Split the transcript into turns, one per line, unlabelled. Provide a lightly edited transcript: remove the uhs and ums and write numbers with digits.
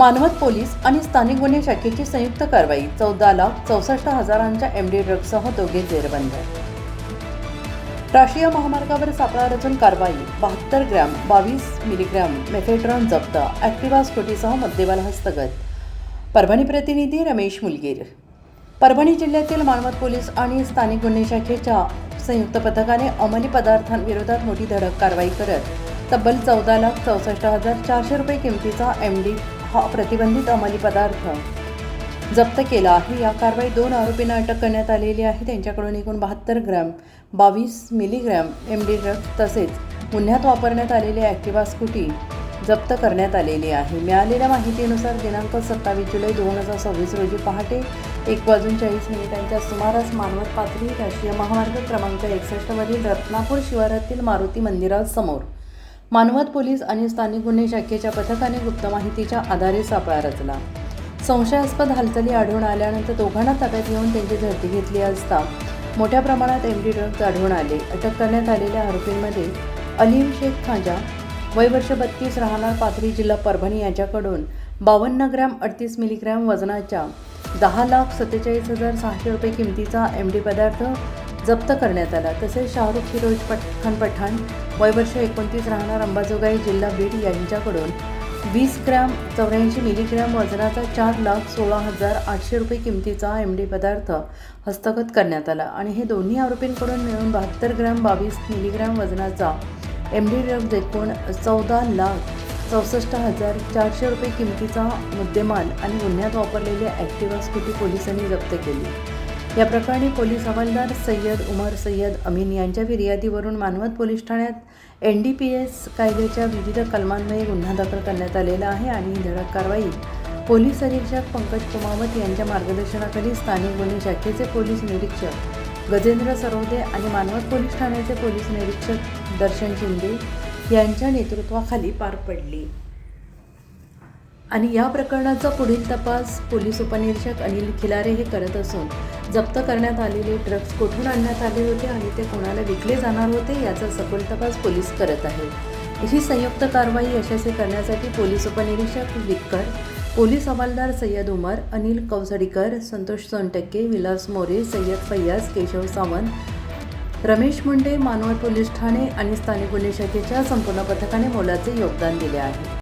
Manwat police आणि स्थानिक गुन्हे शाखेची संयुक्त कारवाई. 14,64,000च्या एमडी ड्रग्जसह दोघे जेरबंद. राष्ट्रीय महामार्गावर सापळा रचून कारवाई. 72 ग्रॅम 22 मिलीग्रॅम मेफेड्रॉन जप्त. ॲक्टिवा स्कूटीसह मुद्देमाल हस्तगत. परभणी प्रतिनिधी रमेश मुलगीर. परभणी जिल्ह्यातील मानवत पोलीस आणि स्थानिक गुन्हे शाखेच्या संयुक्त पथकाने अंमली पदार्थांविरोधात मोठी धडक कारवाई करत तब्बल 14,64,400 रुपये किमतीचा एमडी हा प्रतिबंधित अंमली पदार्थ जप्त केला आहे. या कारवाईत 2 आरोपींना अटक करण्यात आलेली आहे. त्यांच्याकडून एकूण 72 ग्रॅम 22 मिलीग्रॅम एमडी ड्रग्ज तसेच गुन्ह्यात वापरण्यात आलेली ॲक्टिवा स्कूटी जप्त करण्यात आलेली आहे. मिळालेल्या माहितीनुसार दिनांक 27 जुलै 2026 रोजी पहाटे 1:40 सुमारास मानवत पाथरी राष्ट्रीय महामार्ग क्रमांक 61 मधील रत्नापूर शिवारातील मारुती मंदिरासमोर मानवत पोलीस आणि स्थानिक गुन्हे शाखेच्या पथकाने गुप्त माहितीच्या आधारे सापळा रचला. संशयास्पद हालचाली आढळून आल्यानंतर दोघांना ताब्यात घेऊन त्यांची झडती घेतली असता मोठ्या प्रमाणात एमडी ड्रग्ज आढळून आले. अटक करण्यात आलेल्या आरोपींमध्ये अलीम शेख खाजा वय वर्ष 32 राहणार पाथरी जिल्हा परभणी याच्याकडून 52 ग्रॅम 38 मिलीग्रॅम वजनाच्या 10,47,600 रुपये किमतीचा एमडी पदार्थ जप्त करण्यात आला. तसेच शाहरुख फिरोज खान पठाण वय वर्ष 29 राहणार अंबाजोगाई जिल्हा बीड यांच्याकडून 20 ग्रॅम 84 मिलीग्रॅम वजनाचा 4,16,800 रुपये किमतीचा एमडी पदार्थ हस्तगत करण्यात आला आणि हे दोन्ही आरोपींकडून मिळून 72 ग्रॅम 22 मिलीग्रॅम वजनाचा एमडी ड्रग्ज एकूण 14,64,400 रुपये किमतीचा मुद्देमाल आणि गुन्ह्यात वापरलेली ॲक्टिवा स्कूटी पोलिसांनी जप्त केली. या प्रकरणी पोलीस हवालदार सय्यद उमर सय्यद अमीन यांच्या फिर्यादीवरून मानवत पोलीस ठाण्यात NDPS कायद्याच्या विविध कलमांमध्ये गुन्हा दाखल करण्यात आलेला आहे आणि ही धडक कारवाई पोलीस अधीक्षक पंकज कुमावत यांच्या मार्गदर्शनाखाली स्थानिक गुन्हे शाखेचे पोलीस निरीक्षक गजेंद्र सरोदे आणि मानवत पोलीस ठाण्याचे पोलीस निरीक्षक दर्शन शिंदे यांच्या नेतृत्वाखाली पार पडली आणि या प्रकरणाचा पुढील तपास पोलीस उपनिरीक्षक अनिल खिलारे हे करत असून जप्त करण्यात आलेले ड्रग्ज कुठून आणण्यात आले होते आणि ते कोणाला विकले जाणार होते याचा सखोल तपास पोलीस करत आहेत. ही संयुक्त कारवाई यशस्वी करण्यासाठी पोलीस उपनिरीक्षक विक्कर, पोलीस हवालदार सय्यद उमर, अनिल कौसडीकर, संतोष सोनटक्के, विलास मोरे, सय्यद फैयाज, केशव सावंत, रमेश मुंडे, मानवत पोलीस ठाणे आणि स्थानिक गुन्हे शाखेच्या संपूर्ण पथकाने मोलाचे योगदान दिले आहे.